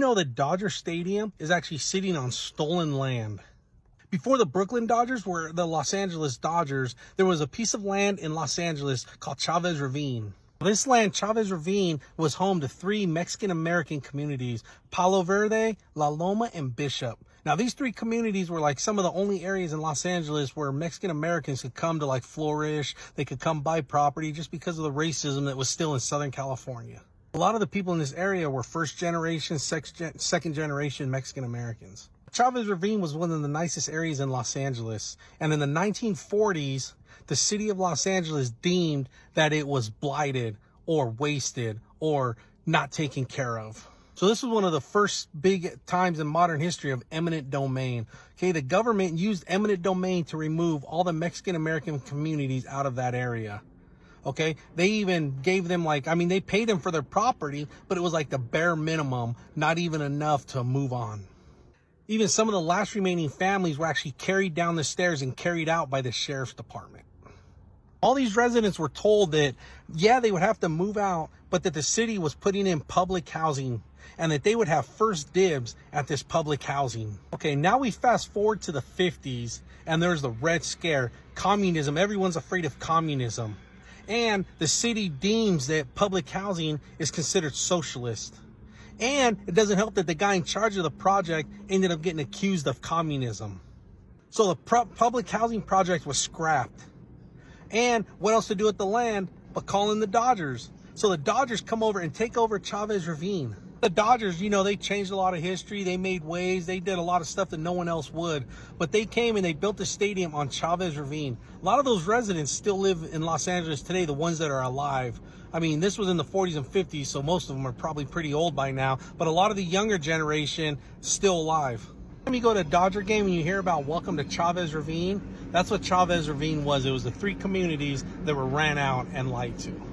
know that Dodger Stadium is actually sitting on stolen land? Before the Brooklyn Dodgers were the Los Angeles Dodgers, there was a piece of land in Los Angeles called Chavez Ravine. This land, Chavez Ravine, was home to 3 Mexican-American communities, Palo Verde, La Loma, and Bishop. Now, these 3 communities were like some of the only areas in Los Angeles where Mexican-Americans could come to like flourish. They could come buy property just because of the racism that was still in Southern California. A lot of the people in this area were first generation, second generation Mexican-Americans. Chavez Ravine was one of the nicest areas in Los Angeles. And in the 1940s, the city of Los Angeles deemed that it was blighted or wasted or not taken care of. So this was one of the first big times in modern history of eminent domain. Okay, the government used eminent domain to remove all the Mexican-American communities out of that area. Okay, they even gave them they paid them for their property, but it was like the bare minimum, not even enough to move on. Even some of the last remaining families were actually carried down the stairs and carried out by the sheriff's department. All these residents were told that, yeah, they would have to move out, but that the city was putting in public housing and that they would have first dibs at this public housing. Okay, now we fast forward to the 50s and there's the Red Scare, communism. Everyone's afraid of communism. And the city deems that public housing is considered socialist. And it doesn't help that the guy in charge of the project ended up getting accused of communism. So the public housing project was scrapped. And what else to do with the land but call in the Dodgers? So the Dodgers come over and take over Chavez Ravine. The Dodgers, they changed a lot of history. They made waves. They did a lot of stuff that no one else would. But they came and they built a stadium on Chavez Ravine. A lot of those residents still live in Los Angeles today, the ones that are alive. I mean, this was in the 40s and 50s, so most of them are probably pretty old by now. But a lot of the younger generation still alive. When you go to a Dodger game and you hear about welcome to Chavez Ravine, that's what Chavez Ravine was. It was the 3 communities that were ran out and lied to.